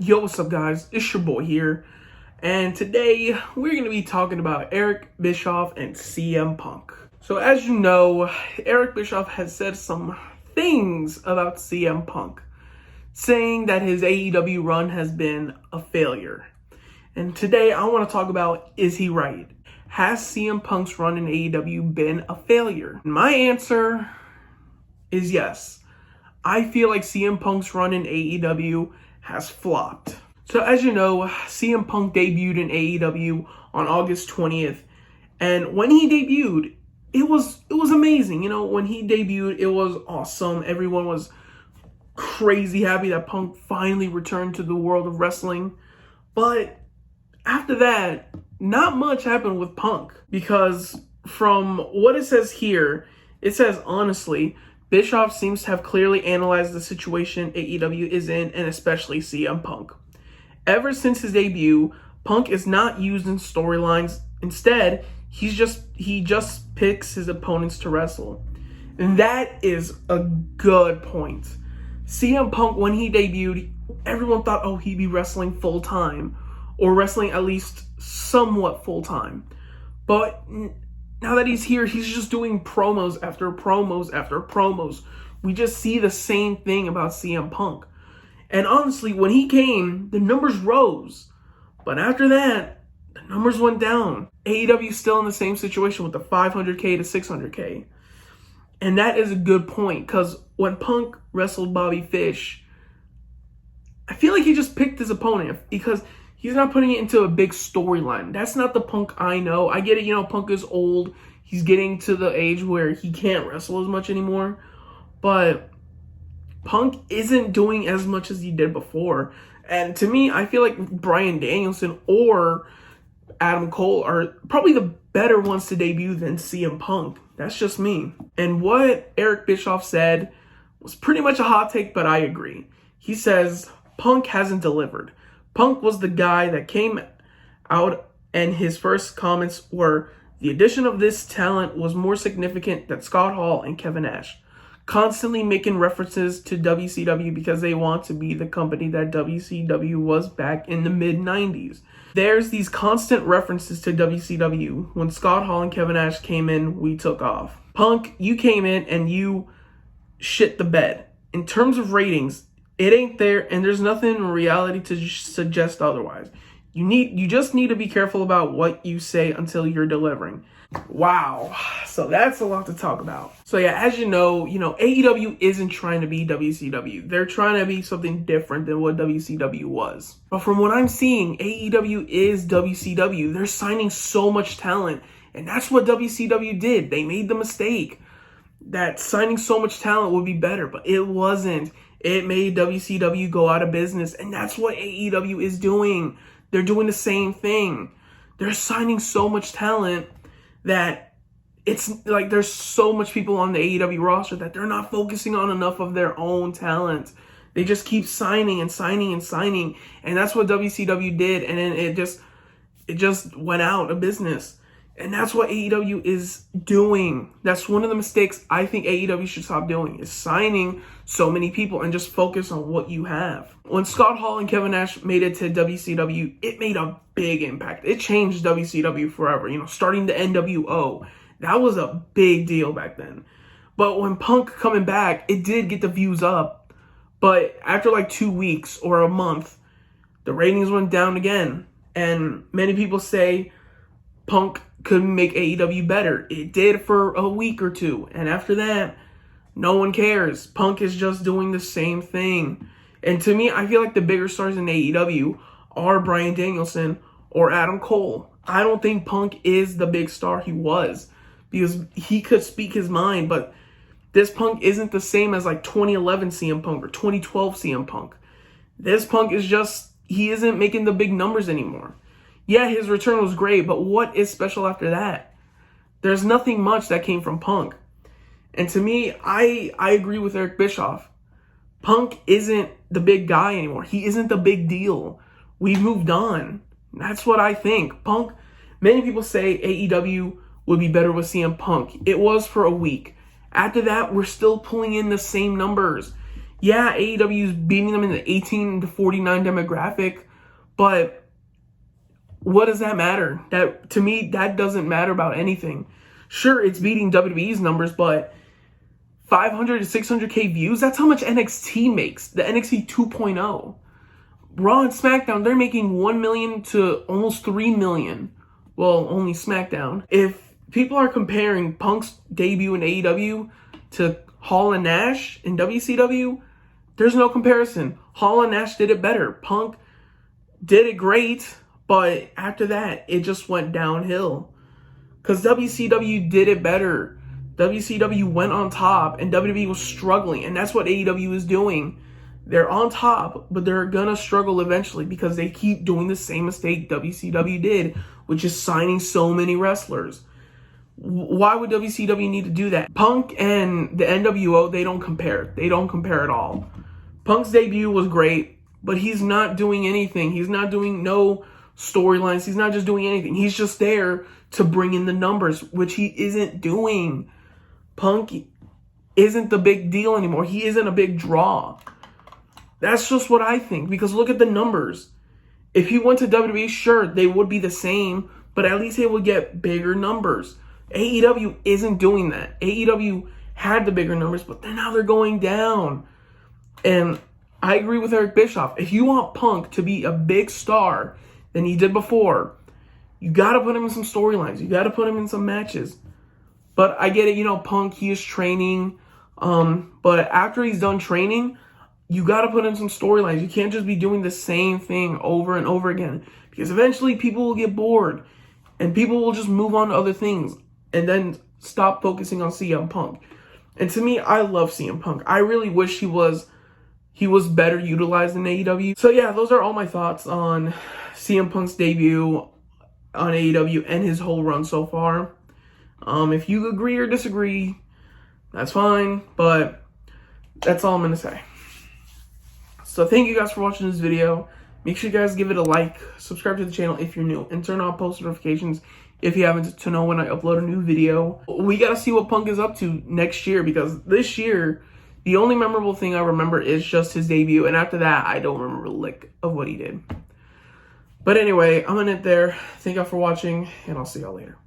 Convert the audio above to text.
Yo, what's up, guys? It's your boy here, and today we're going to be talking about Eric Bischoff and CM Punk. So, as you know, Eric Bischoff has said some things about CM Punk, saying that his AEW run has been a failure. And today I want to talk about, is he right? Has CM Punk's run in AEW been a failure? My answer is yes. I feel like CM Punk's run in AEW has flopped. So as you know, CM Punk debuted in AEW on August 20th. And when he debuted, it was amazing. You know, when he debuted, it was awesome. Everyone was crazy happy that Punk finally returned to the world of wrestling. But after that, not much happened with Punk, because from what it says here, it says, honestly, Bischoff seems to have clearly analyzed the situation AEW is in, and especially CM Punk. Ever since his debut, Punk is not used in storylines. Instead, he just picks his opponents to wrestle. And that is a good point. CM Punk, when he debuted, everyone thought, oh, he'd be wrestling full-time, or wrestling at least somewhat full-time. But now that he's here, he's just doing promos after promos after promos. We just see the same thing about CM Punk. And honestly, when he came, the numbers rose. But after that, the numbers went down. AEW is still in the same situation with the 500K to 600K. And that is a good point, because when Punk wrestled Bobby Fish, I feel like he just picked his opponent, because he's not putting it into a big storyline. That's not the Punk I know. I get it, you know, Punk is old. He's getting to the age where he can't wrestle as much anymore. But Punk isn't doing as much as he did before. And to me, I feel like Bryan Danielson or Adam Cole are probably the better ones to debut than CM Punk. That's just me. And what Eric Bischoff said was pretty much a hot take, but I agree. He says, Punk hasn't delivered. Punk was the guy that came out, and his first comments were, the addition of this talent was more significant than Scott Hall and Kevin Nash. Constantly making references to WCW because they want to be the company that WCW was back in the mid-90s. There's these constant references to WCW. When Scott Hall and Kevin Nash came in, we took off. Punk, you came in and you shit the bed. In terms of ratings, it ain't there, and there's nothing in reality to suggest otherwise. You just need to be careful about what you say until you're delivering. Wow. So that's a lot to talk about. So yeah, as you know, AEW isn't trying to be WCW. They're trying to be something different than what WCW was. But from what I'm seeing, AEW is WCW. They're signing so much talent, and that's what WCW did. They made the mistake that signing so much talent would be better, but it wasn't. It made WCW go out of business, and that's what AEW is doing. They're doing the same thing. They're signing so much talent that it's like there's so much people on the AEW roster that they're not focusing on enough of their own talent. They just keep signing and signing and signing, and that's what WCW did, and then it just went out of business. And that's what AEW is doing. That's one of the mistakes I think AEW should stop doing, is signing so many people and just focus on what you have. When Scott Hall and Kevin Nash made it to WCW, it made a big impact. It changed WCW forever. Starting the NWO, that was a big deal back then. But when Punk coming back, it did get the views up. But after like 2 weeks or a month, the ratings went down again. And many people say Punk could make AEW better. It did for a week or two. And after that, no one cares. Punk is just doing the same thing. And to me, I feel like the bigger stars in AEW are Bryan Danielson or Adam Cole. I don't think Punk is the big star he was, because he could speak his mind, but this Punk isn't the same as like 2011 CM Punk or 2012 CM Punk. This Punk is just, he isn't making the big numbers anymore. Yeah, his return was great, but what is special after that? There's nothing much that came from Punk. And to me, I agree with Eric Bischoff. Punk isn't the big guy anymore. He isn't the big deal. We've moved on. That's what I think. Punk, many people say AEW would be better with CM Punk. It was for a week. After that, we're still pulling in the same numbers. Yeah, AEW is beating them in the 18 to 49 demographic, but what does that matter? That, to me, that doesn't matter about anything. Sure, it's beating WWE's numbers, but 500 to 600K views, that's how much NXT makes, the NXT 2.0. Raw and SmackDown, they're making 1 million to almost 3 million. Well, only SmackDown. If people are comparing Punk's debut in AEW to Hall and Nash in WCW, there's no comparison. Hall and Nash did it better. Punk did it great, but after that, it just went downhill. Because WCW did it better. WCW went on top, and WWE was struggling, and that's what AEW is doing. They're on top, but they're gonna struggle eventually because they keep doing the same mistake WCW did, which is signing so many wrestlers. Why would WCW need to do that? Punk and the NWO, they don't compare. They don't compare at all. Punk's debut was great, but he's not doing anything. He's not doing no storylines. He's not just doing anything. He's just there to bring in the numbers, which he isn't doing. Punk isn't the big deal anymore. He isn't a big draw. That's just what I think, because look at the numbers. If he went to WWE, sure, they would be the same, but at least they would get bigger numbers. AEW isn't doing that. AEW had the bigger numbers, but now they're going down. And I agree with Eric Bischoff. If you want Punk to be a big star than he did before, you got to put him in some storylines. You got to put him in some matches. But I get it, Punk, he is training. But after he's done training, you got to put in some storylines. You can't just be doing the same thing over and over again, because eventually people will get bored and people will just move on to other things and then stop focusing on CM Punk. And to me, I love CM Punk. I really wish he was better utilized in AEW. So yeah, those are all my thoughts on CM Punk's debut on AEW and his whole run so far. If you agree or disagree, that's fine, but that's all I'm going to say. So thank you guys for watching this video. Make sure you guys give it a like, subscribe to the channel if you're new, and turn on post notifications if you haven't, to know when I upload a new video. We got to see what Punk is up to next year, because this year, the only memorable thing I remember is just his debut, and after that, I don't remember a lick of what he did. But anyway, I'm going to end it there. Thank y'all for watching, and I'll see y'all later.